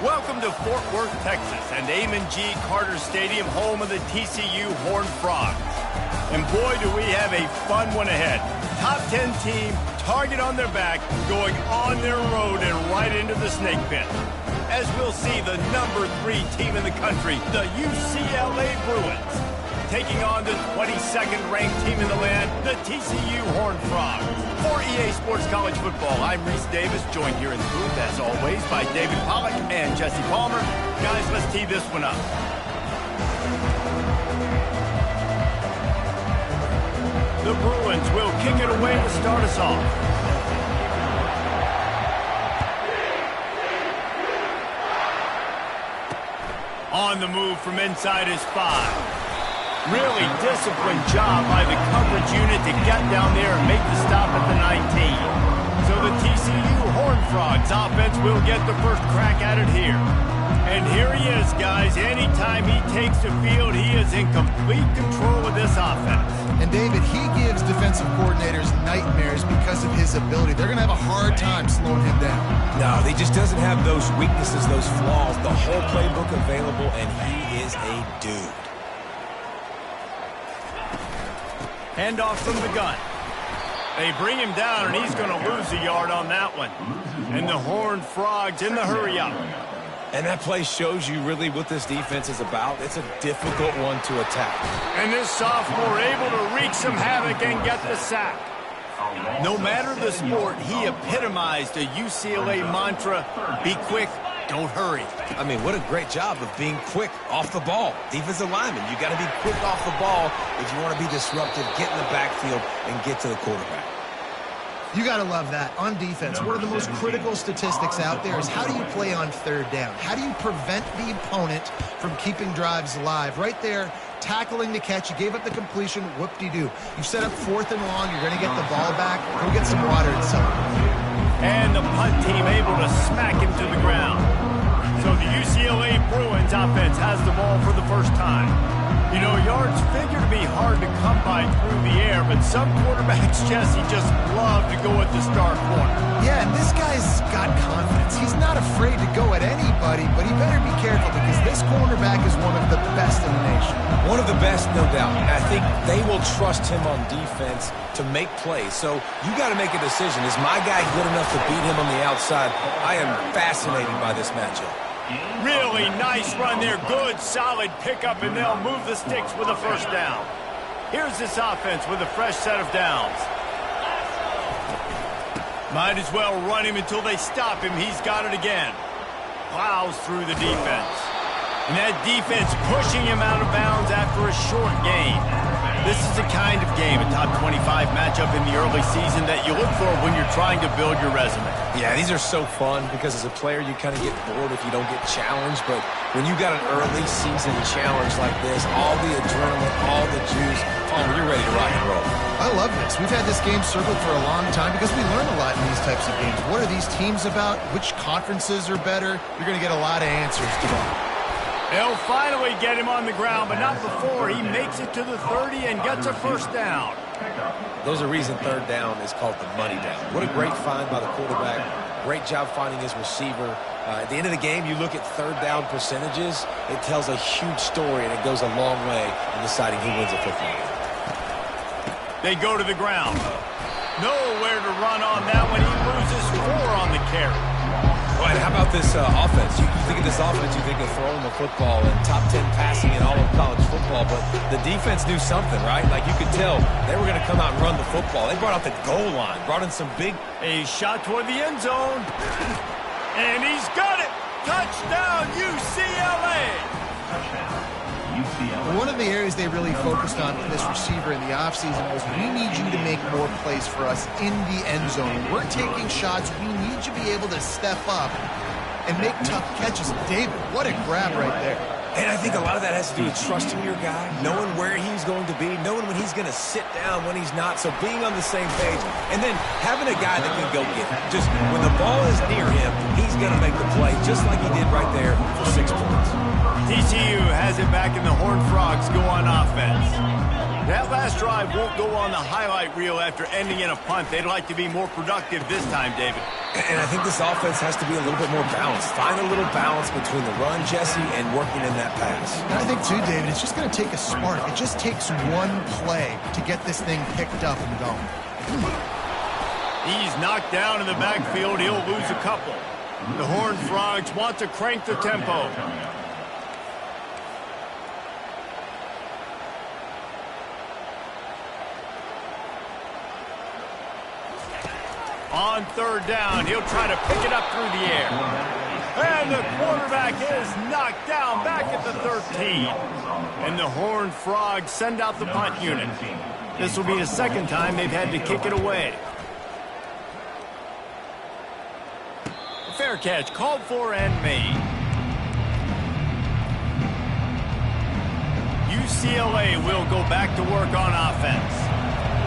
Welcome to Fort Worth, Texas, and Amon G. Carter Stadium, home of the TCU Horned Frogs. And boy, do we have a fun one ahead. Top 10 team, target on their back, going on their road and right into the snake pit. As we'll see, the number 3 team in the country, the UCLA Bruins, taking on the 22nd ranked team in the land, the TCU Horned Frogs. For EA Sports College Football, I'm Reese Davis, joined here in the booth, as always, by David Pollack and Jesse Palmer. Guys, let's tee this one up. The Bruins will kick it away to start us off. On the move from inside is 5. Really disciplined job by the coverage unit to get down there and make the stop at the 19. So the TCU Horned Frogs offense will get the first crack at it here. And here he is, guys. Anytime he takes the field, he is in complete control of this offense. And David, he gives defensive coordinators nightmares because of his ability. They're going to have a hard time slowing him down. No, he just doesn't have those weaknesses, those flaws. The whole playbook available, and he is a dude. Handoff from the gun. They bring him down, and he's going to lose a yard on that one. And the Horned Frogs in the hurry-up. And that play shows you really what this defense is about. It's a difficult one to attack. And this sophomore able to wreak some havoc and get the sack. No matter the sport, he epitomized a UCLA mantra, be quick, don't hurry. I mean, what a great job of being quick off the ball. Defensive lineman, you got to be quick off the ball if you want to be disruptive, get in the backfield, and get to the quarterback. You got to love that. On defense, one of the most critical statistics out there is how do you play on third down? How do you prevent the opponent from keeping drives alive? Right there, tackling the catch. You gave up the completion. Whoop-de-doo. You set up 4th and long. You're going to get the ball back. Go get some water and something. And the punt team able to smack him to the ground. So the UCLA Bruins offense has the ball for the first time. You know, yards figure to be hard to come by through the air, but some quarterbacks, Jesse, just love to go at the star corner. Yeah, and this guy's got confidence. He's not afraid to go at anybody, but he better be careful because this cornerback is one of the best in the nation. One of the best, no doubt. And I think they will trust him on defense to make plays. So you got to make a decision. Is my guy good enough to beat him on the outside? I am fascinated by this matchup. Really nice run there. Good, solid pickup, and they'll move the sticks with a first down. Here's this offense with a fresh set of downs. Might as well run him until they stop him. He's got it again. Plows through the defense. And that defense pushing him out of bounds after a short gain. This is the kind of game, a top 25 matchup in the early season that you look for when you're trying to build your resume. Yeah, these are so fun because as a player, you kind of get bored if you don't get challenged. But when you got an early season challenge like this, all the adrenaline, all the juice, you're ready to rock and roll. I love this. We've had this game circled for a long time because we learn a lot in these types of games. What are these teams about? Which conferences are better? You're going to get a lot of answers today. They'll finally get him on the ground, but not before he makes it to the 30 and gets a first down. There's a reason third down is called the money down. What a great find by the quarterback. Great job finding his receiver. At the end of the game, you look at third down percentages. It tells a huge story, and it goes a long way in deciding who wins a football game. They go to the ground. Nowhere to run on that one. He loses 4 on the carry. Well, and how about this offense? You think of this offense, you think of throwing the football and top 10 passing in all of college football, but the defense knew something, right? Like you could tell they were going to come out and run the football. They brought out the goal line, brought in some big... A shot toward the end zone. And he's got it! Touchdown, UCLA! One of the areas they really focused on for this receiver in the offseason was we need you to make more plays for us in the end zone. We're taking shots. We need you to be able to step up and make tough catches. David, what a grab right there. And I think a lot of that has to do with trusting your guy, knowing where he's going to be, knowing when he's going to sit down, when he's not. So being on the same page, and then having a guy that can go get it. Just when the ball is near him, he's going to make the play, just like he did right there for 6 points. TCU has it back, and the Horned Frogs go on offense. That last drive won't go on the highlight reel after ending in a punt. They'd like to be more productive this time, David. And I think this offense has to be a little bit more balanced. Find a little balance between the run, Jesse, and working in that pass. And I think, too, David, it's just going to take a spark. It just takes one play to get this thing picked up and going. He's knocked down in the backfield. He'll lose a couple. The Horned Frogs want to crank the tempo. On third down, he'll try to pick it up through the air. And the quarterback is knocked down back at the 13. And the Horned Frogs send out the punt unit. This will be the second time they've had to kick it away. Fair catch, called for and made. UCLA will go back to work on offense.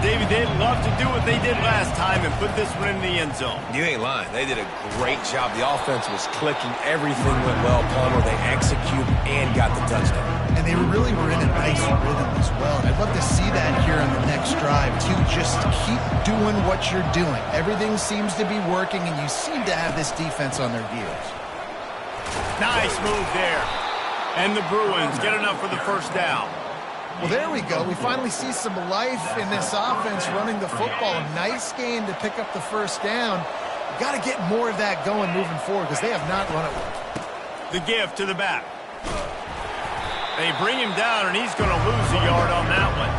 David, they'd love to do what they did last time and put this one in the end zone. You ain't lying. They did a great job. The offense was clicking. Everything went well, Palmer. They executed and got the touchdown. And they really were in a nice rhythm as well. And I'd love to see that here on the next drive, too. Just keep doing what you're doing. Everything seems to be working, and you seem to have this defense on their heels. Nice move there. And the Bruins get enough for the first down. Well, there we go. We finally see some life in this offense running the football. Nice game to pick up the first down. You've got to get more of that going moving forward because they have not run it well. The give to the back. They bring him down, and he's going to lose a yard on that one.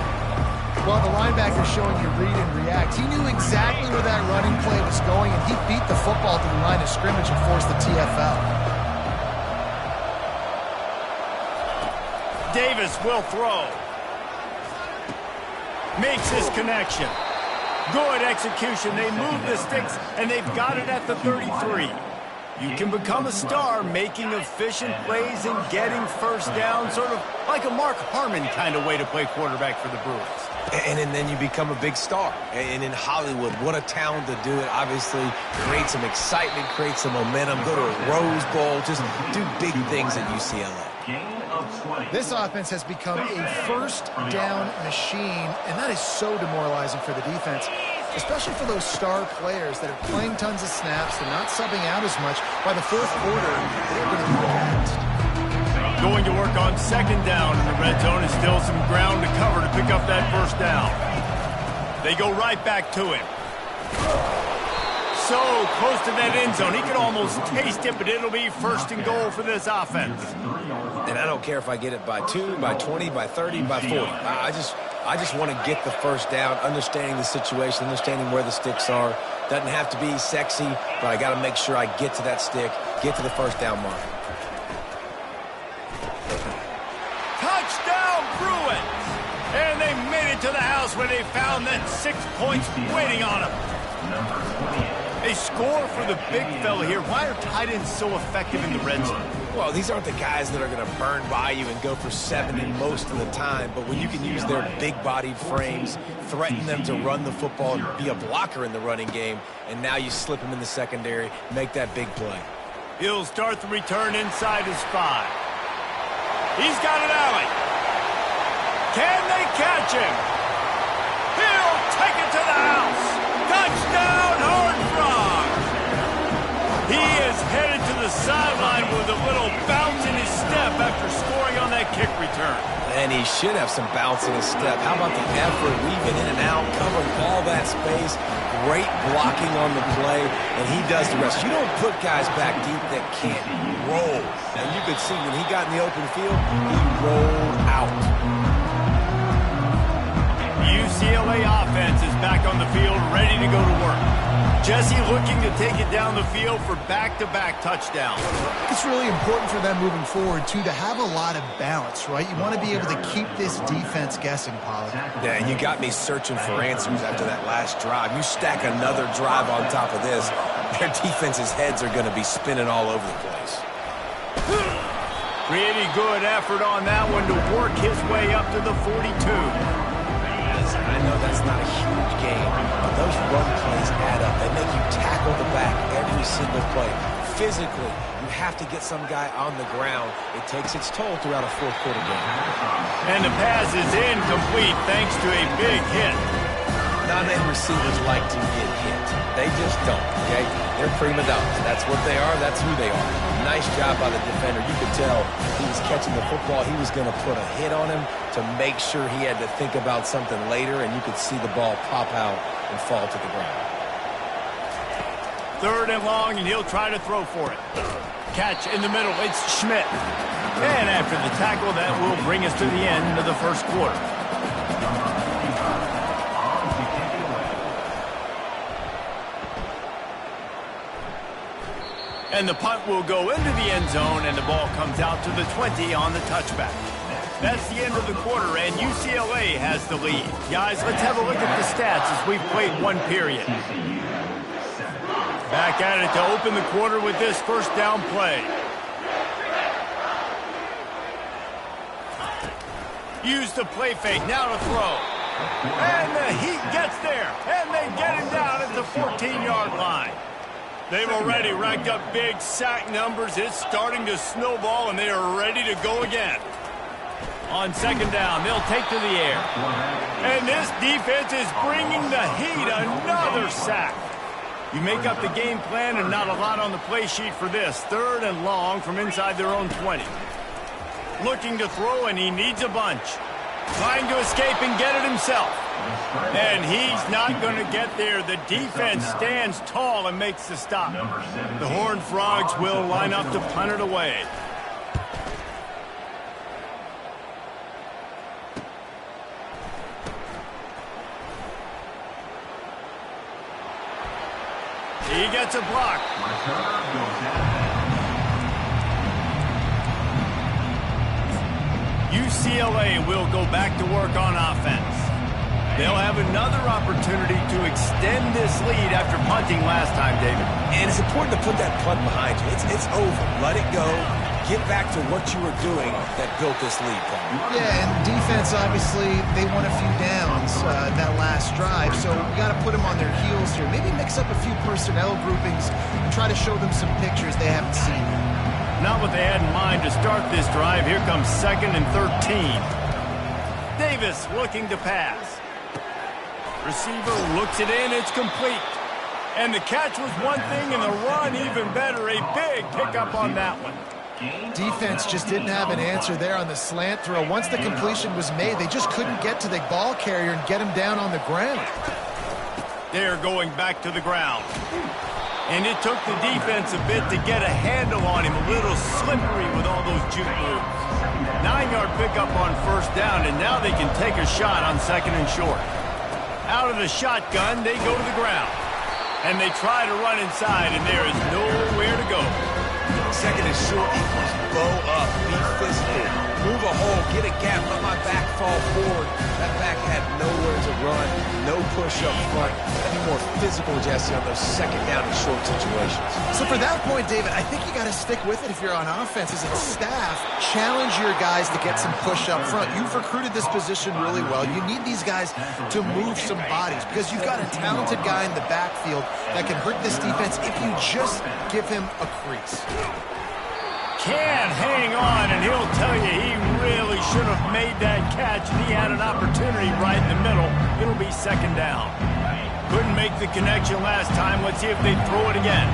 Well, the linebacker showing you read and react. He knew exactly where that running play was going, and he beat the football to the line of scrimmage and forced the TFL. Davis will throw. Makes his connection. Good execution. They move the sticks, and they've got it at the 33. You can become a star making efficient plays and getting first down, sort of like a Mark Harmon kind of way to play quarterback for the Bruins. And then you become a big star. And in Hollywood, what a town to do it. Obviously, create some excitement, create some momentum, go to a Rose Bowl, just do big things at UCLA. This offense has become a first down machine, and that is so demoralizing for the defense, especially for those star players that are playing tons of snaps. They're not subbing out as much. By the fourth quarter, they're going to be relaxed. Going to work on second down in the red zone is still some ground to cover to pick up that first down. They go right back to him. So close to that end zone. He could almost taste it, but it'll be first and goal for this offense. And I don't care if I get it by 2, by 20, by 30, by 40. I just want to get the first down, understanding the situation, understanding where the sticks are. Doesn't have to be sexy, but I got to make sure I get to that stick, get to the first down mark. Touchdown, Bruins! And they made it to the house where they found that 6 points waiting on them. They score for the big fella here. Why are tight ends so effective in the red zone? Well, these aren't the guys that are going to burn by you and go for 70 most of the time, but when you can use their big-bodied frames, threaten them to run the football and be a blocker in the running game, and now you slip them in the secondary, make that big play. He'll start the return inside his 5. He's got an alley. Can they catch him? He'll take it to the house. Touchdown, Horned Frogs. He is headed to the sideline with a little bounce in his step after scoring on that kick return. And he should have some bounce in his step. How about the effort, weaving in and out, covering all that space, great blocking on the play, and he does the rest. You don't put guys back deep that can't roll. And you could see when he got in the open field, he rolled out. UCLA offense is back on the field, ready to go to work. Jesse looking to take it down the field for back-to-back touchdowns. It's really important for them moving forward, too, to have a lot of balance, right? You want to be able to keep this defense guessing, Pollard. Yeah, and you got me searching for answers after that last drive. You stack another drive on top of this, their defense's heads are going to be spinning all over the place. Pretty good effort on that one to work his way up to the 42. I know that's not a huge game, but those run plays add up. They make you tackle the back every single play. physically, you have to get some guy on the ground. It takes its toll throughout a fourth-quarter game. And the pass is incomplete thanks to a big hit. Non-end receivers like to get hit. They just don't, okay? They're prima donnas. That's what they are. That's who they are. Nice job by the defender. You could tell he was catching the football. He was going to put a hit on him to make sure he had to think about something later, and you could see the ball pop out and fall to the ground. 3rd and long, and he'll try to throw for it. Catch in the middle. It's Schmidt. And after the tackle, that will bring us to the end of the first quarter. And the punt will go into the end zone, and the ball comes out to the 20 on the touchback. That's the end of the quarter, and UCLA has the lead. Guys, let's have a look at the stats as we've played one period. Back at it to open the quarter with this first down play. Use the play fake, now to throw. And the Heat gets there, and they get him down at the 14-yard line. They've already racked up big sack numbers. It's starting to snowball, and they are ready to go again. On 2nd down, they'll take to the air. And this defense is bringing the Heat another sack. You make up the game plan and not a lot on the play sheet for this. 3rd and long from inside their own 20. Looking to throw, and he needs a bunch. Trying to escape and get it himself. And he's not going to get there. The defense stands tall and makes the stop. The Horned Frogs will line up to punt it away. He gets a block. UCLA will go back to work on offense. They'll have another opportunity to extend this lead after punting last time, David. And it's important to put that punt behind you. It's over. Let it go. Get back to what you were doing that built this lead, Paul. Yeah, and defense, obviously, they won a few downs that last drive, so we got to put them on their heels here. Maybe mix up a few personnel groupings and try to show them some pictures they haven't seen. Not what they had in mind to start this drive. Here comes 2nd and 13. Davis looking to pass. Receiver looks it in. It's complete. And the catch was one thing, and the run even better. A big pickup on that one. Defense just didn't have an answer there on the slant throw. Once the completion was made, they just couldn't get to the ball carrier and get him down on the ground. They're going back to the ground. And it took the defense a bit to get a handle on him. A little slippery with all those juke moves. 9-yard pickup on 1st down, and now they can take a shot on 2nd and short. Out of the shotgun, they go to the ground. And they try to run inside, and there is nowhere to go. 2nd and short equals bow up, be physical, move a hole, get a gap, let my back fall forward. That back had nowhere to run, no push up front. Gotta be more physical, Jesse, on those 2nd down and short situations. So for that point, David, I think you got to stick with it if you're on offense. As a staff, challenge your guys to get some push up front. You've recruited this position really well. You need these guys to move some bodies because you've got a talented guy in the backfield that can hurt this defense if you just give him a crease. Can't hang on, and he'll tell you he really should have made that catch, and he had an opportunity right in the middle. It'll be 2nd down. Couldn't make the connection last time. Let's see if they throw it again.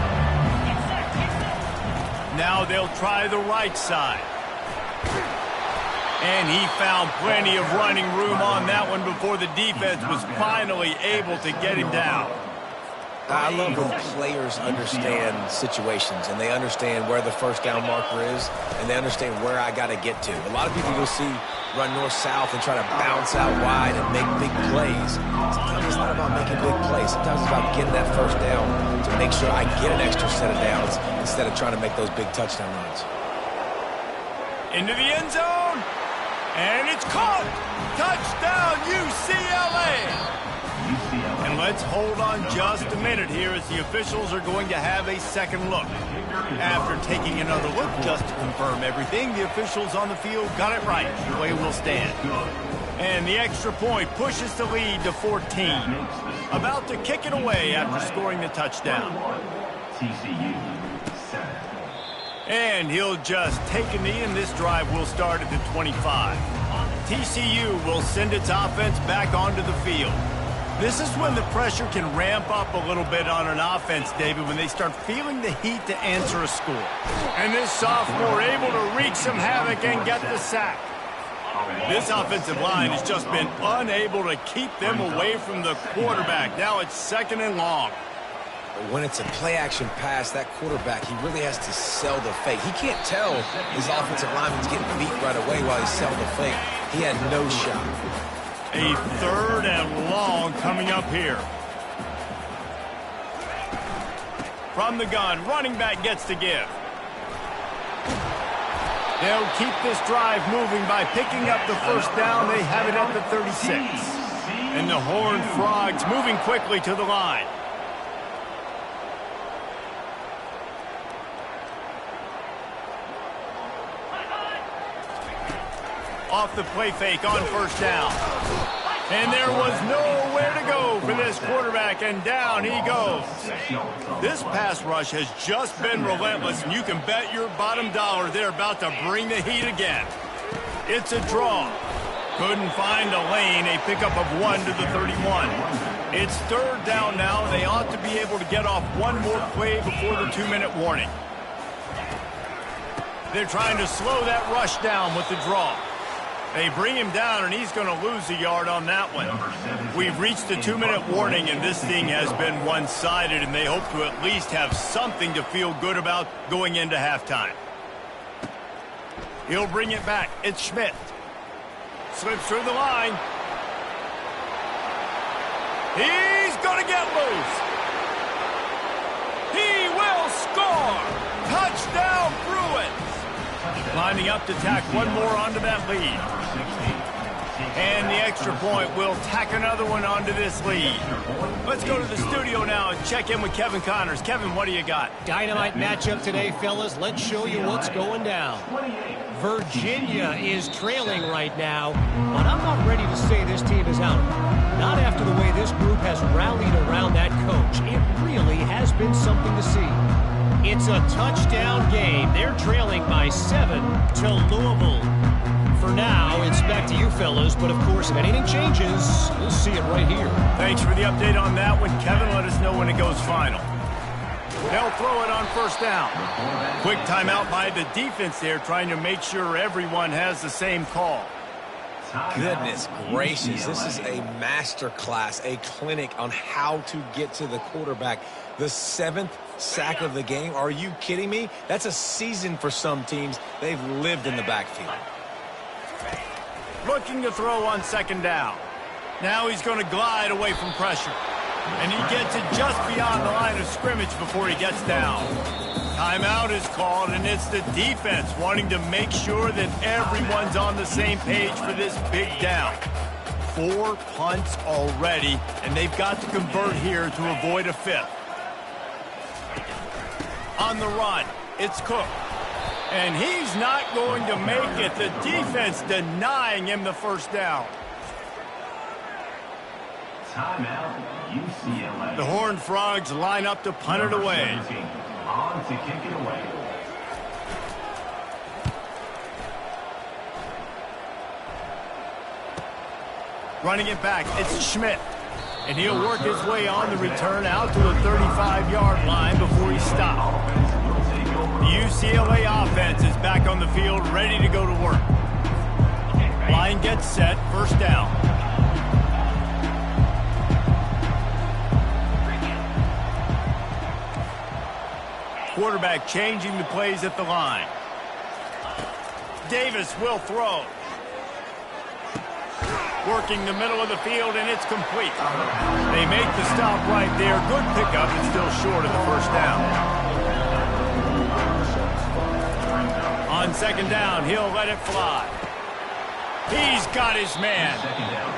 Now they'll try the right side. And he found plenty of running room on that one before the defense was finally able to get him down. I love when players understand situations and they understand where the 1st down marker is and they understand where I got to get to. A lot of people you'll see run north-south and try to bounce out wide and make big plays. Sometimes it's not about making big plays. Sometimes it's about getting that 1st down to make sure I get an extra set of downs instead of trying to make those big touchdown runs. Into the end zone, and it's caught. Touchdown, UCLA. And let's hold on just a minute here as the officials are going to have a second look. After taking another look just to confirm everything, the officials on the field got it right. The way will stand. And the extra point pushes the lead to 14. About to kick it away after scoring the touchdown. TCU 7. And he'll just take a knee, and this drive will start at the 25. TCU will send its offense back onto the field. This is when the pressure can ramp up a little bit on an offense, David, when they start feeling the heat to answer a score. And this sophomore able to wreak some havoc and get the sack. This offensive line has just been unable to keep them away from the quarterback. Now it's 2nd and long. When it's a play-action pass, that quarterback, he really has to sell the fake. He can't tell his offensive lineman's getting beat right away while he's selling the fake. He had no shot. A 3rd and long coming up here. From the gun, running back gets to give. They'll keep this drive moving by picking up the first down. They have it at the 36. And the Horned Frogs moving quickly to the line. Off the play fake on first down. And there was nowhere to go for this quarterback, and down he goes. This pass rush has just been relentless, and you can bet your bottom dollar they're about to bring the heat again. It's a draw. Couldn't find a lane, a pickup of 1 to the 31. It's 3rd down now. They ought to be able to get off one more play before the 2-minute warning. They're trying to slow that rush down with the draw. They bring him down, and he's going to lose a yard on that one. We've reached the 2-minute warning, and this thing has been one-sided, and they hope to at least have something to feel good about going into halftime. He'll bring it back. It's Schmidt. Slips through the line. He's going to get loose. He will score. Touchdown, Bruins. Lining up to tack one more onto that lead. And the extra point will tack another one onto this lead. Let's go to the studio now and check in with Kevin Connors. Kevin, what do you got? Dynamite matchup today, fellas. Let's show you what's going down. Virginia is trailing right now, but I'm not ready to say this team is out. Not after the way this group has rallied around that coach. It really has been something to see. It's a touchdown game. They're trailing by 7 to Louisville. For now, it's back to you fellas, but of course, if anything changes, we'll see it right here. Thanks for the update on that one, Kevin. Let us know when it goes final. They'll throw it on first down. Quick timeout by the defense there, trying to make sure everyone has the same call. Goodness gracious, this is a master class, a clinic on how to get to the quarterback. The 7th sack of the game. Are you kidding me? That's a season for some teams. They've lived in the backfield. Looking to throw on 2nd down. Now he's going to glide away from pressure. And he gets it just beyond the line of scrimmage before he gets down. Timeout is called, and it's the defense wanting to make sure that everyone's on the same page for this big down. 4 punts already, and they've got to convert here to avoid a 5th. On the run, it's Cook. And he's not going to make it. The defense denying him the first down. Timeout, UCLA. The Horned Frogs line up to punt it away. On to kick it away. Running it back, it's Schmidt. And he'll work his way on the return out to the 35-yard line before he's stopped. The UCLA offense is back on the field, ready to go to work. Line gets set, first down. Quarterback changing the plays at the line. Davis will throw. Working the middle of the field, and it's complete. They make the stop right there. Good pickup, and still short of the first down. On 2nd down, he'll let it fly. He's got his man.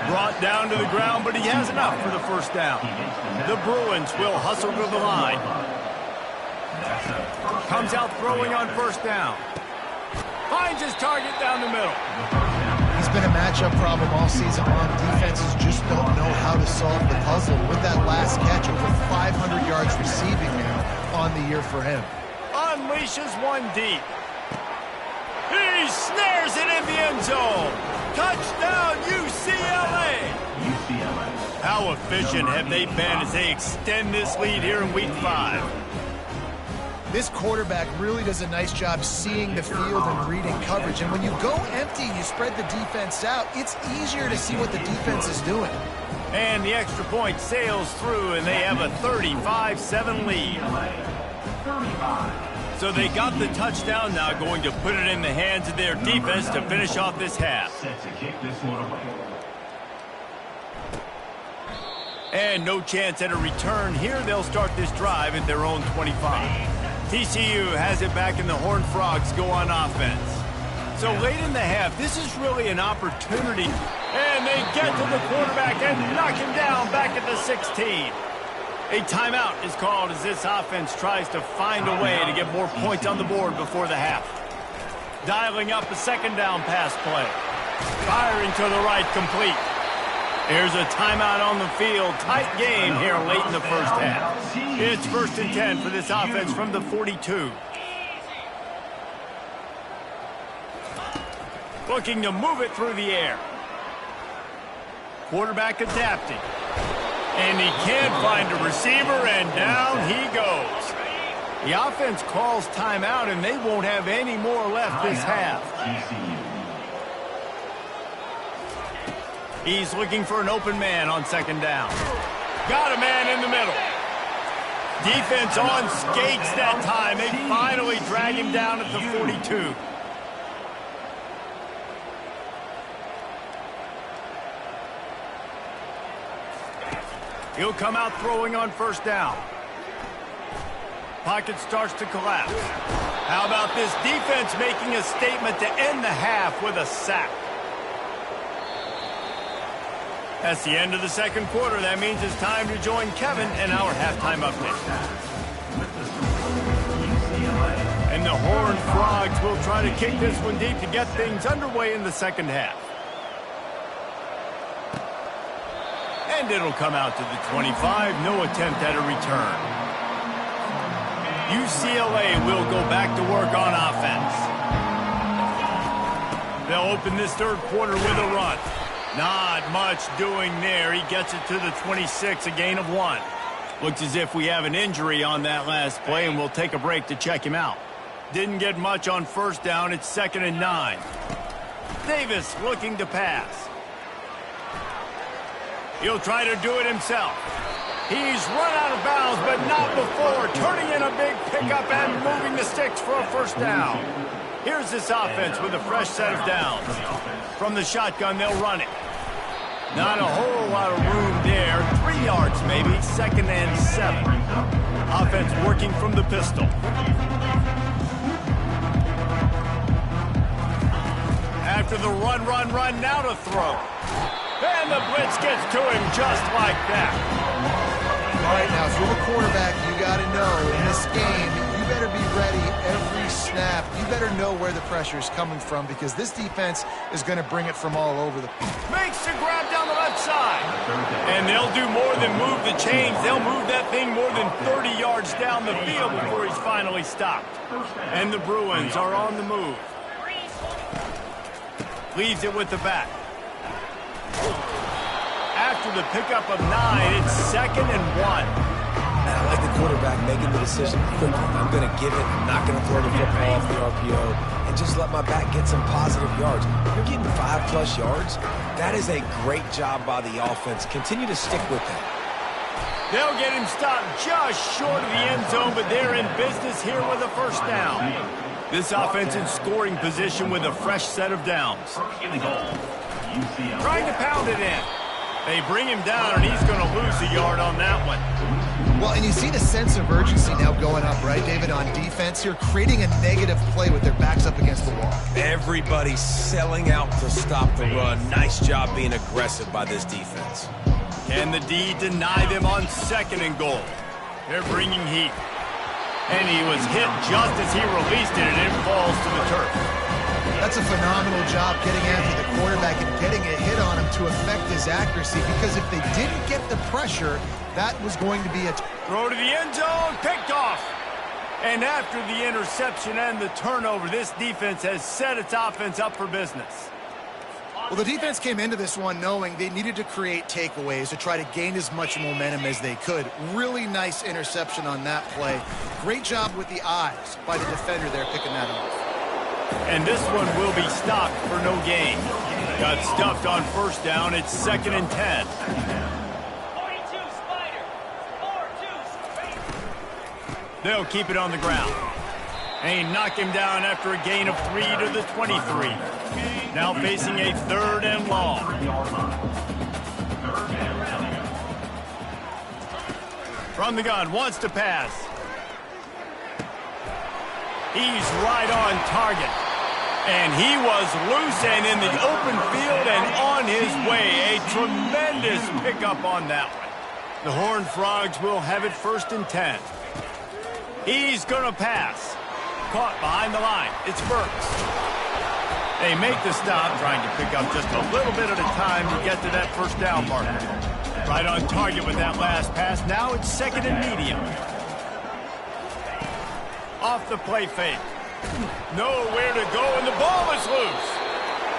Brought down to the ground, but he has enough for the first down. The Bruins will hustle to the line. Comes out throwing on first down. Finds his target down the middle. He's been a matchup problem all season long. Defenses just don't know how to solve the puzzle. With that last catch, over 500 yards receiving now on the year for him. unleashes one deep. He snares it in the end zone. Touchdown, UCLA. UCLA. How efficient have they been as they extend this lead here in Week 5? This quarterback really does a nice job seeing the field and reading coverage. And when you go empty, you spread the defense out, it's easier to see what the defense is doing. And the extra point sails through, and they have a 35-7 lead. 35. So they got the touchdown, now going to put it in the hands of their defense to finish off this half. Set to kick this one away. And no chance at a return here. They'll start this drive at their own 25. TCU has it back, and the Horned Frogs go on offense. So late in the half, this is really an opportunity. And they get to the quarterback and knock him down back at the 16. A timeout is called as this offense tries to find a way to get more points on the board before the half. Dialing up a second down pass play. Firing to the right, complete. Here's a timeout on the field. Tight game here late in the first half. It's 1st and 10 for this offense from the 42. Looking to move it through the air. Quarterback adapting. And he can't find a receiver, and down he goes. The offense calls timeout, and they won't have any more left this half. He's looking for an open man on second down. Got a man in the middle. Defense on skates that time. They finally drag him down at the 42. He'll come out throwing on first down. Pocket starts to collapse. How about this defense making a statement to end the half with a sack? That's the end of the second quarter. That means it's time to join Kevin and our halftime update. And the Horned Frogs will try to kick this one deep to get things underway in the second half. And it'll come out to the 25. No attempt at a return. UCLA will go back to work on offense. They'll open this third quarter with a run. Not much doing there. He gets it to the 26, a gain of 1. Looks as if we have an injury on that last play, and we'll take a break to check him out. Didn't get much on first down. It's 2nd and 9. Davis looking to pass. He'll try to do it himself. He's run out of bounds, but not before. Turning in a big pickup and moving the sticks for a first down. Here's this offense with a fresh set of downs. From the shotgun, they'll run it. Not a whole lot of room there. 3 yards maybe. 2nd and 7. Offense working from the pistol. After the run, now to throw. And the blitz gets to him just like that. All right, now, if you're a quarterback, you got to know in this game, you better be ready every snap. You better know where the pressure is coming from because this defense is going to bring it from all over the field. Makes the grab down the left side. And they'll do more than move the chains. They'll move that thing more than 30 yards down the field before he's finally stopped. And the Bruins are on the move. Leaves it with the back. After the pickup of 9, it's 2nd and 1. And I like the quarterback making the decision quickly. I'm going to give it. I'm not going to throw the football off the RPO and just let my back get some positive yards. You're getting 5+ yards. That is a great job by the offense. Continue to stick with that. They'll get him stopped just short of the end zone, but they're in business here with a first down. This offense in scoring position with a fresh set of downs. Trying to pound it in. They bring him down, and he's going to lose a yard on that one. Well, and you see the sense of urgency now going up, right, David, on defense here, creating a negative play with their backs up against the wall. Everybody's selling out to stop the run. Nice job being aggressive by this defense. Can the D deny them on 2nd and goal? They're bringing heat. And he was hit just as he released it, and it falls to the turf. That's a phenomenal job getting after the quarterback and getting a hit on him to affect his accuracy, because if they didn't get the pressure, that was going to be a throw to the end zone, picked off. And after the interception and the turnover, this defense has set its offense up for business. Well, the defense came into this one knowing they needed to create takeaways to try to gain as much momentum as they could. Really nice interception on that play. Great job with the eyes by the defender there picking that off. And this one will be stopped for no gain. Got stuffed on first down. It's 2nd and 10. 42 Spider. 4-2. They'll keep it on the ground. And he knocked him down after a gain of 3 to the 23. Now facing a 3rd and long. From the gun, wants to pass. He's right on target. And he was loose and in the open field and on his way. A tremendous pickup on that one. The Horned Frogs will have it 1st and 10. He's going to pass. Caught behind the line. It's Burks. They make the stop, trying to pick up just a little bit at a time to get to that first down marker. Right on target with that last pass. Now it's 2nd and medium. Off the play fake. Nowhere to go, and the ball is loose.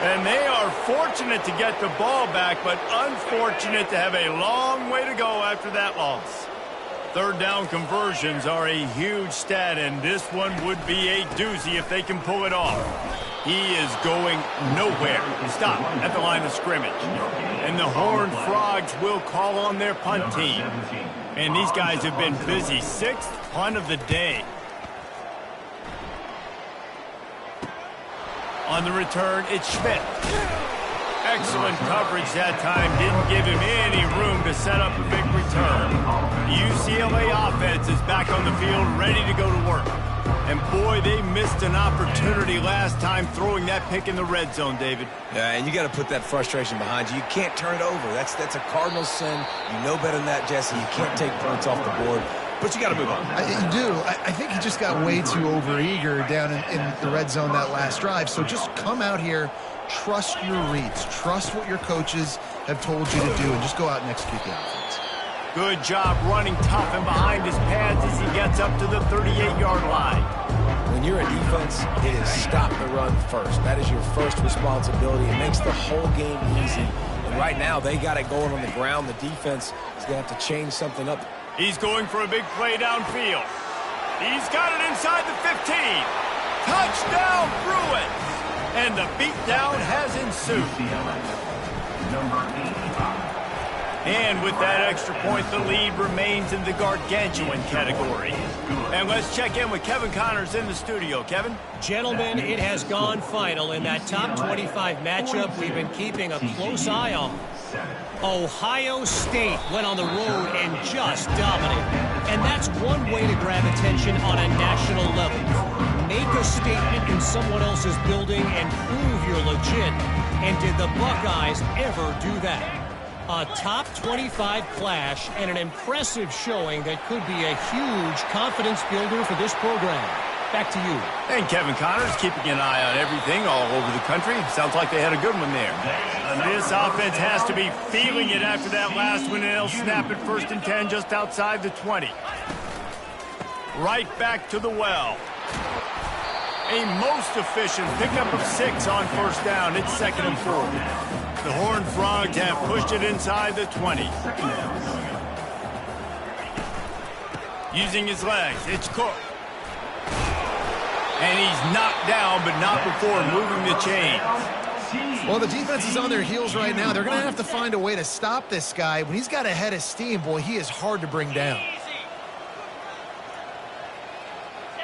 And they are fortunate to get the ball back, but unfortunate to have a long way to go after that loss. 3rd down conversions are a huge stat, and this one would be a doozy if they can pull it off. He is going nowhere. Stop at the line of scrimmage. And the Horned Frogs will call on their punt team. And these guys have been busy. 6th punt of the day. On the return, it's Schmidt. Excellent coverage that time. Didn't give him any room to set up a big return. The UCLA offense is back on the field, ready to go to work. And boy, they missed an opportunity last time throwing that pick in the red zone, David. Yeah, and you got to put that frustration behind you. You can't turn it over. That's a cardinal sin. You know better than that, Jesse. You can't take points off the board. But you got to move on. You do. I think he just got way too overeager down in the red zone that last drive. So just come out here, trust your reads, trust what your coaches have told you to do, and just go out and execute the offense. Good job running tough and behind his pads as he gets up to the 38-yard line. When you're a defense, it is stop the run first. That is your first responsibility. It makes the whole game easy. And right now, they got it going on the ground. The defense is going to have to change something up. He's going for a big play downfield. He's got it inside the 15. Touchdown, Bruins! And the beatdown has ensued. And with that extra point, the lead remains in the gargantuan category. And let's check in with Kevin Connors in the studio. Kevin? Gentlemen, it has gone final in that top 25 matchup we've been keeping a close eye on. Ohio State went on the road and just dominated. And that's one way to grab attention on a national level. Make a statement in someone else's building and prove you're legit. And did the Buckeyes ever do that? A top 25 clash and an impressive showing that could be a huge confidence builder for this program. Back to you. And Kevin Connors keeping an eye on everything all over the country. Sounds like they had a good one there. This offense has to be feeling it after that last one, and they'll snap it 1st and 10 just outside the 20. Right back to the well. A most efficient pickup of 6 on first down. It's 2nd and 4. The Horned Frogs have pushed it inside the 20. Using his legs, it's Cook. And he's knocked down, but not before moving the chains. Well, the defense is on their heels right now. They're going to have to find a way to stop this guy. When he's got a head of steam, boy, he is hard to bring down.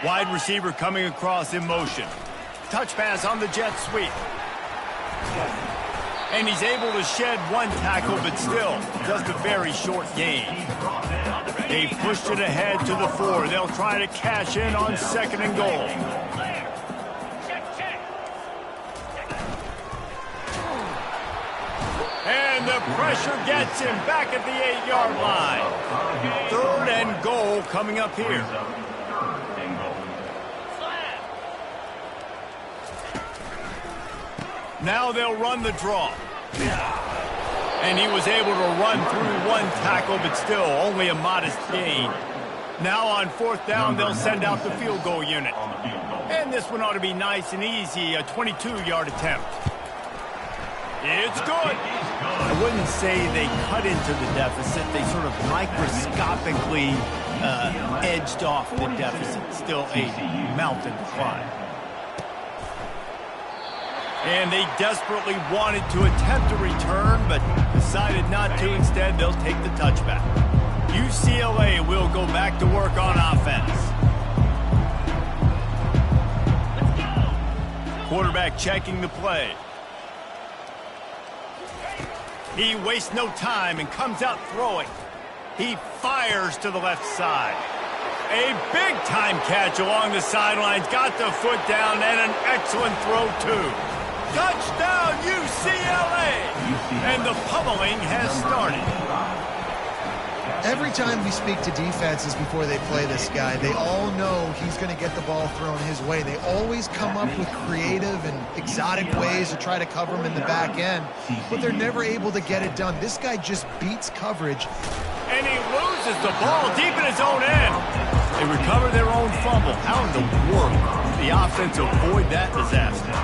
Wide receiver coming across in motion. Touch pass on the jet sweep. And he's able to shed one tackle, but still just a very short gain. They pushed it ahead to the 4. They'll try to cash in on 2nd and goal. And the pressure gets him back at the 8-yard line. 3rd and goal coming up here. Now they'll run the draw. And he was able to run through one tackle, but still only a modest gain. Now on 4th down, they'll send out the field goal unit. And this one ought to be nice and easy, a 22-yard attempt. It's good. I wouldn't say they cut into the deficit. They sort of microscopically edged off the deficit. Still a mountain to climb. And they desperately wanted to attempt a return, but decided not to. Instead, they'll take the touchback. UCLA will go back to work on offense. Quarterback checking the play. He wastes no time and comes out throwing. He fires to the left side. A big-time catch along the sidelines. Got the foot down and an excellent throw, too. Touchdown, UCLA! And the pummeling has started. Every time we speak to defenses before they play this guy, they all know he's going to get the ball thrown his way. They always come up with creative and exotic ways to try to cover him in the back end, but they're never able to get it done. This guy just beats coverage. And he loses the ball deep in his own end. They recover their own fumble. How in the world did the offense avoid that disaster?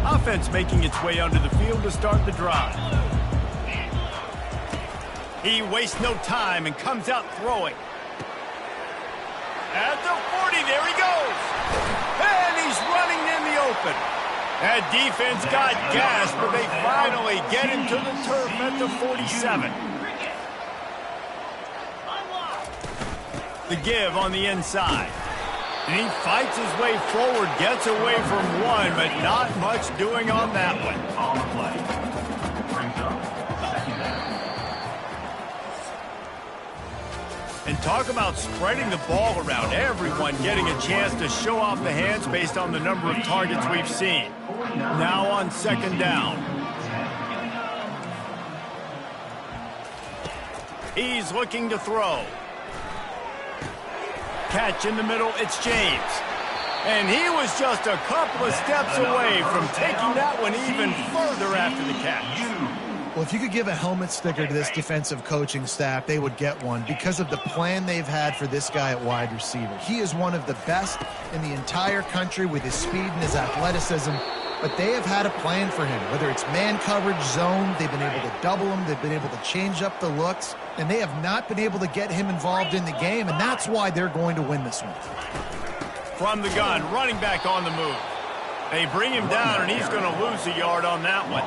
Offense making its way onto the field to start the drive. He wastes no time and comes out throwing. At the 40, there he goes. And he's running in the open. That defense got gassed, but they finally get him to the turf at the 47. The give on the inside. And he fights his way forward, gets away from one, but not much doing on that one. On the play. Brings up second down. And talk about spreading the ball around. Everyone getting a chance to show off the hands based on the number of targets we've seen. Now on 2nd down. He's looking to throw. Catch in the middle, it's James. And he was just a couple of steps away from taking that one even further after the catch. Well, if you could give a helmet sticker to this defensive coaching staff, they would get one because of the plan they've had for this guy at wide receiver. He is one of the best in the entire country with his speed and his athleticism, but they have had a plan for him. Whether it's man coverage, zone, they've been able to double him, they've been able to change up the looks, and they have not been able to get him involved in the game, and that's why they're going to win this one. From the gun, running back on the move. They bring him down, and he's going to lose a yard on that one.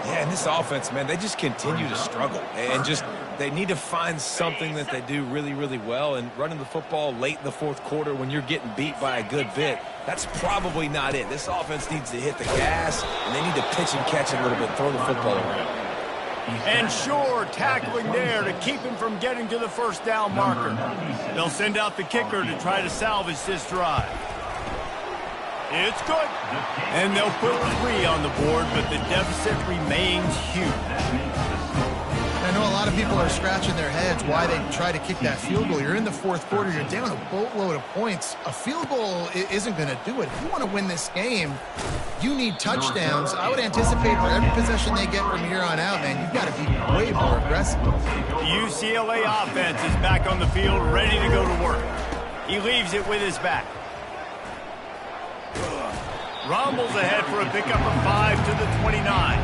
Yeah, and this offense, man, they just continue to struggle. And just, they need to find something that they do really, really well. And running the football late in the 4th quarter when you're getting beat by a good bit, that's probably not it. This offense needs to hit the gas, and they need to pitch and catch a little bit, throw the football around. And sure, tackling there to keep him from getting to the 1st down marker. They'll send out the kicker to try to salvage this drive. It's good. And they'll put 3 on the board, but the deficit remains huge. I know a lot of people are scratching their heads why they try to kick that field goal. You're in the 4th quarter. You're down a boatload of points. A field goal isn't going to do it. If you want to win this game, you need touchdowns. I would anticipate for every possession they get from here on out, man, you've got to be way more aggressive. The UCLA offense is back on the field, ready to go to work. He leaves it with his back. Rumbles ahead for a pickup of 5 to the 29.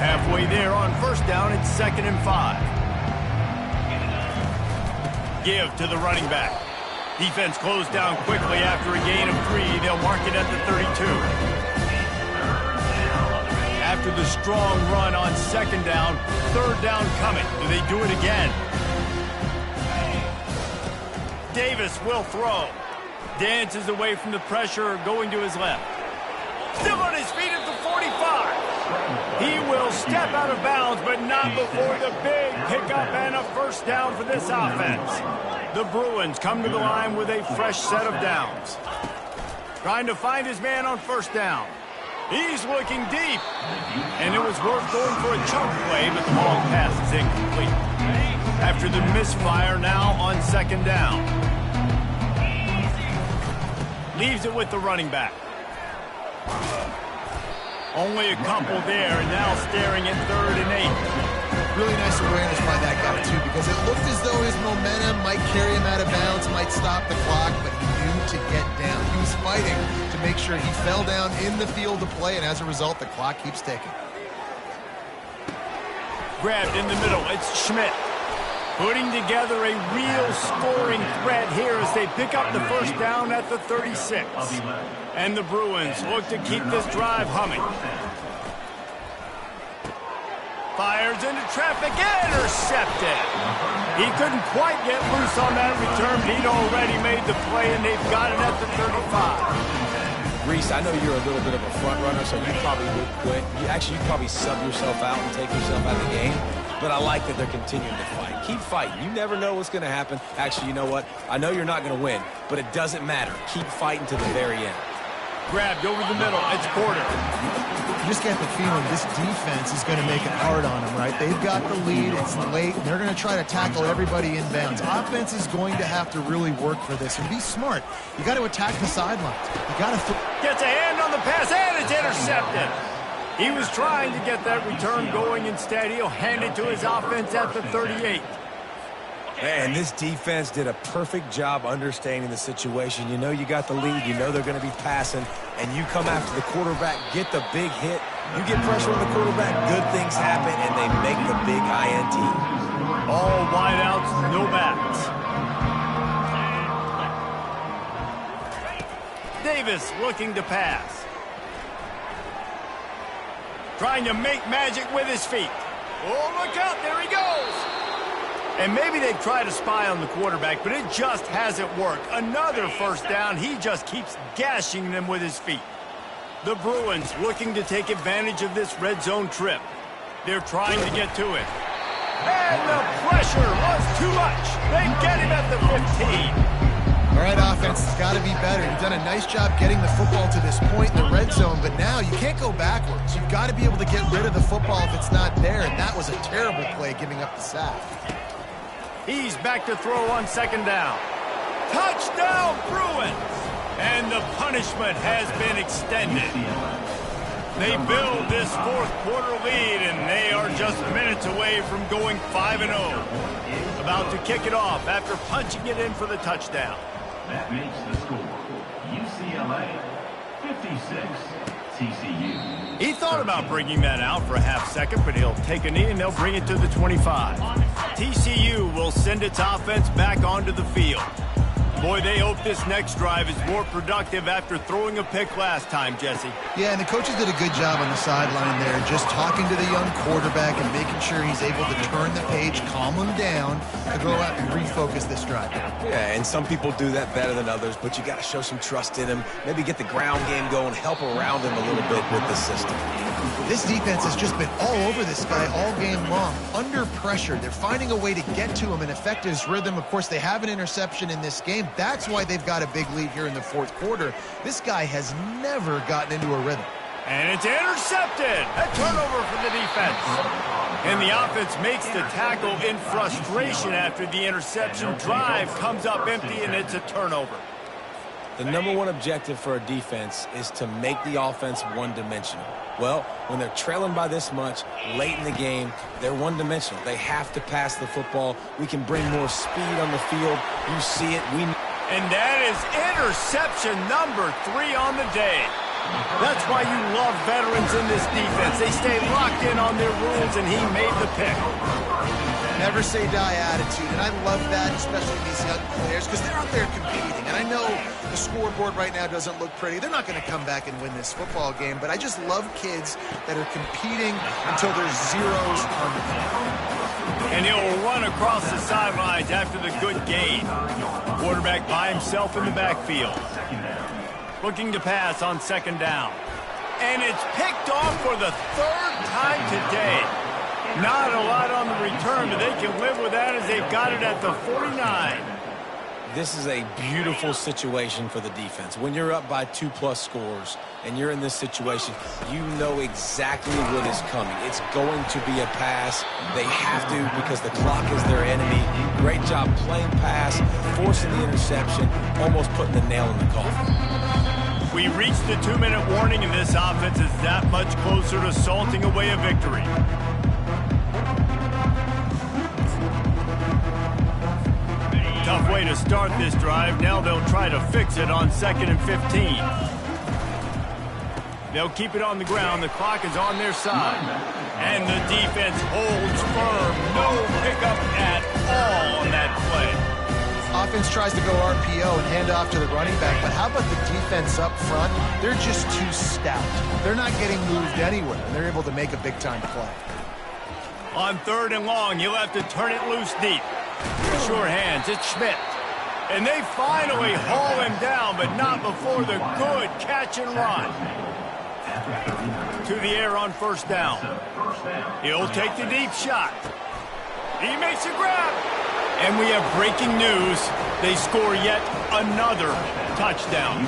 Halfway there on 1st down, it's 2nd and 5. Give to the running back. Defense closed down quickly after a gain of 3. They'll mark it at the 32. After the strong run on 2nd down, 3rd down coming. Do they do it again? Davis will throw. Dances away from the pressure, going to his left. Still on his feet at the 45. He will step out of bounds, but not before the big pickup and a 1st down for this offense. The Bruins come to the line with a fresh set of downs. Trying to find his man on 1st down. He's looking deep. And it was worth going for a chunk play, but the long pass is incomplete. After the misfire, now on 2nd down. Leaves it with the running back. Only a couple there, and now staring at 3rd and 8. Really nice awareness by that guy, too, because it looked as though his momentum might carry him out of bounds, might stop the clock, but he knew to get down. He was fighting to make sure he fell down in the field to play, and as a result, the clock keeps ticking. Grabbed in the middle. It's Schmidt. Putting together a real scoring threat here as they pick up the first down at the 36. And the Bruins look to keep this drive humming. Fires into traffic, intercepted. He couldn't quite get loose on that return, but he'd already made the play, and they've got it at the 35. Reese, I know you're a little bit of a front runner, so you probably would quit. You'd probably sub yourself out and take yourself out of the game. But I like that they're continuing to fight. Keep fighting. You never know what's going to happen. Actually, you know what? I know you're not going to win, but it doesn't matter. Keep fighting to the very end. Grabbed over the middle. It's Porter. You just get the feeling this defense is going to make it hard on them, right? They've got the lead. It's late, and they're going to try to tackle everybody inbounds. Offense is going to have to really work for this and be smart. You got to attack the sidelines. You got to gets a hand on the pass, and it's intercepted. He was trying to get that return going. Instead, he'll hand it to his offense at the 38. Man, this defense did a perfect job understanding the situation. You know you got the lead. You know they're going to be passing. And you come after the quarterback, get the big hit. You get pressure on the quarterback, good things happen, and they make the big INT. All wideouts, no backs. Davis looking to pass. Trying to make magic with his feet. Oh, look out, there he goes. And maybe they've tried to spy on the quarterback, but it just hasn't worked. Another first down. He just keeps gashing them with his feet. The Bruins looking to take advantage of this red zone trip. They're trying to get to it. And the pressure was too much. They get him at the 15. All right, offense has got to be better. You've done a nice job getting the football to this point in the red zone, but now you can't go backwards. You've got to be able to get rid of the football if it's not there, and that was a terrible play giving up the sack. He's back to throw on second down. Touchdown, Bruins! And the punishment has been extended. They build this fourth quarter lead, and they are just minutes away from going 5-0. About to kick it off after punching it in for the touchdown. That makes the score UCLA 56, TCU. He thought about bringing that out for a half second, but he'll take a knee and they'll bring it to the 25. TCU will send its offense back onto the field. Boy, they hope this next drive is more productive after throwing a pick last time, Jesse. Yeah, and the coaches did a good job on the sideline there, just talking to the young quarterback and making sure he's able to turn the page, calm him down, to go out and refocus this drive. Yeah, and some people do that better than others, but you got to show some trust in him. Maybe get the ground game going, help around him a little bit with the system. This defense has just been all over this guy all game long. Under pressure, they're finding a way to get to him and affect his rhythm. Of course, they have an interception in this game. That's why they've got a big lead here in the fourth quarter. This guy has never gotten into a rhythm. And it's intercepted. A turnover for the defense. And the offense makes the tackle in frustration after the interception. Drive comes up empty, and it's a turnover. The number one objective for a defense is to make the offense one-dimensional. Well, when they're trailing by this much, late in the game, they're one-dimensional. They have to pass the football. We can bring more speed on the field. You see it. And that is interception number 3 on the day. That's why you love veterans in this defense. They stay locked in on their rules, and he made the pick. Never say die attitude, and I love that, especially these young players, because they're out there competing. And I know the scoreboard right now doesn't look pretty. They're not going to come back and win this football game, but I just love kids that are competing until there's zeros on the field. And he'll run across the sidelines after the good gain. Quarterback by himself in the backfield. Looking to pass on second down. And it's picked off for the 3rd time today. Not a lot on the return, but they can live with that as they've got it at the 49. This is a beautiful situation for the defense. When you're up by 2+ scores and you're in this situation, you know exactly what is coming. It's going to be a pass. They have to because the clock is their enemy. Great job playing pass, forcing the interception, almost putting the nail in the coffin. We reached the 2-minute warning, and this offense is that much closer to salting away a victory. play to start this drive. Now they'll try to fix it on 2nd and 15. They'll keep it on the ground. The clock is on their side. And the defense holds firm. No pickup at all on that play. Offense tries to go RPO and hand off to the running back, but how about the defense up front? They're just too stout. They're not getting moved anywhere, and they're able to make a big-time play. On 3rd and long, he'll have to turn it loose deep. Sure hands, it's Schmidt. And they finally haul him down, but not before the good catch and run. To the air on 1st down. He'll take the deep shot. He makes a grab. And we have breaking news. They score yet another touchdown.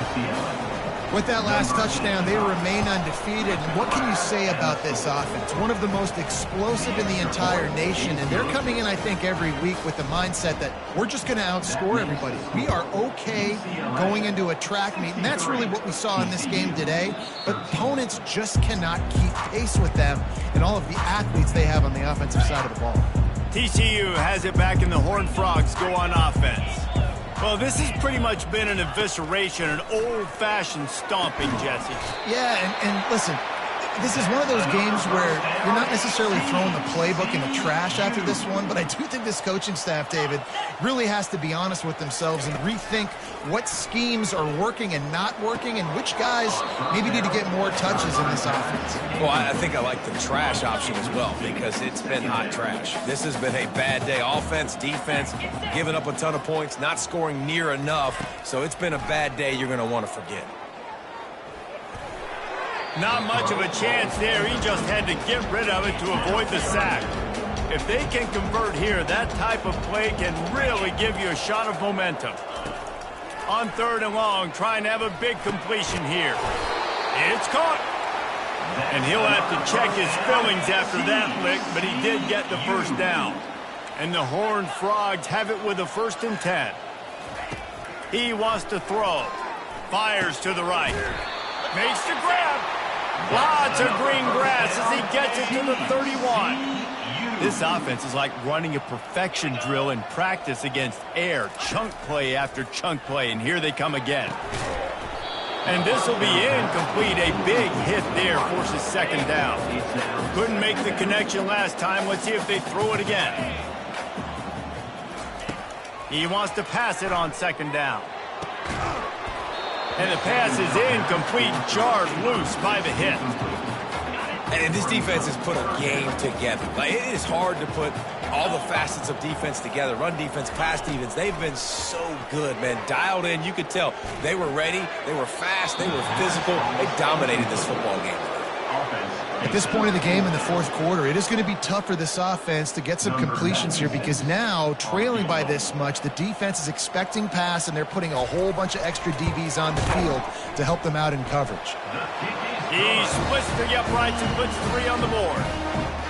With that last touchdown, they remain undefeated. And what can you say about this offense? One of the most explosive in the entire nation. And they're coming in, I think, every week with the mindset that we're just going to outscore everybody. We are okay going into a track meet. And that's really what we saw in this game today. But opponents just cannot keep pace with them and all of the athletes they have on the offensive side of the ball. TCU has it back, and the Horned Frogs go on offense. Well, this has pretty much been an evisceration, an old-fashioned stomping, Jesse. Yeah, and listen, this is one of those games where you're not necessarily throwing the playbook in the trash after this one, but I do think this coaching staff, David, really has to be honest with themselves and rethink what schemes are working and not working and which guys maybe need to get more touches in this offense. Well, I think I like the trash option as well because it's been hot trash. This has been a bad day. Offense, defense, giving up a ton of points, not scoring near enough. So it's been a bad day you're going to want to forget. Not much of a chance there. He just had to get rid of it to avoid the sack. If they can convert here, that type of play can really give you a shot of momentum. On 3rd and long, trying to have a big completion here. It's caught. And he'll have to check his fillings after that lick, but he did get the 1st down. And the Horned Frogs have it with a 1st and 10. He wants to throw. Fires to the right. Makes the grab. Lots of green grass as he gets it to the 31. This offense is like running a perfection drill in practice against air. Chunk play after chunk play, and here they come again. And this will be incomplete. A big hit there forces 2nd down. Couldn't make the connection last time. Let's see if they throw it again. He wants to pass it on 2nd down. And the pass is incomplete, jarred loose by the hit. And this defense has put a game together. Like, it is hard to put all the facets of defense together. Run defense, pass defense. They've been so good, man. Dialed in. You could tell they were ready. They were fast. They were physical. They dominated this football game. At this point in the game in the 4th quarter, it is going to be tough for this offense to get some completions here because now, trailing by this much, the defense is expecting pass, and they're putting a whole bunch of extra DBs on the field to help them out in coverage. He splits the uprights and puts 3 on the board.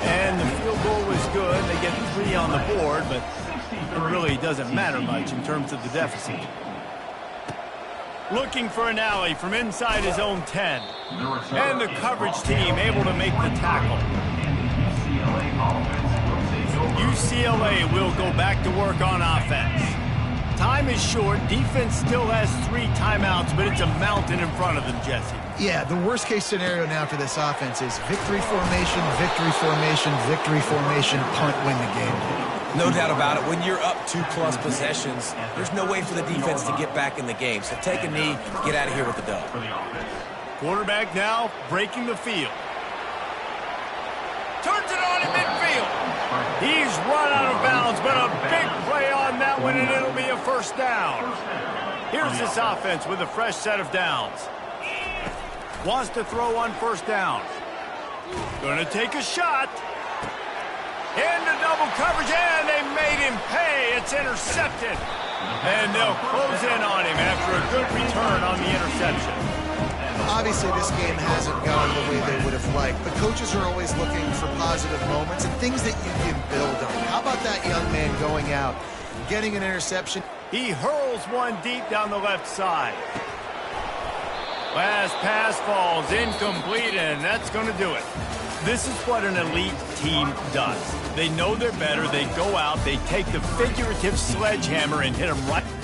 And the field goal was good. They get 3 on the board, but it really doesn't matter much in terms of the deficit. Looking for an alley from inside his own 10. And the coverage team able to make the tackle. UCLA will go back to work on offense. Time is short. Defense still has 3 timeouts, but it's a mountain in front of them, Jesse. Yeah, the worst-case scenario now for this offense is victory formation, victory formation, victory formation, punt, win the game. No doubt about it. When you're up 2+ possessions, there's no way for the defense to get back in the game. So take a knee, get out of here with the dub. Quarterback now breaking the field. Turns it on in midfield. He's run out of bounds, but a big play on that one, and it'll be a 1st down. Here's this offense with a fresh set of downs. Wants to throw on 1st down. Gonna take a shot. Into double coverage, and they made him pay. It's intercepted. And they'll close in on him after a good return on the interception. Obviously, this game hasn't gone the way they would have liked, but coaches are always looking for positive moments and things that you can build on. How about that young man going out, getting an interception? He hurls one deep down the left side. Last pass falls incomplete, and that's going to do it. This is what an elite team does. They know they're better. They go out. They take the figurative sledgehammer and hit them right.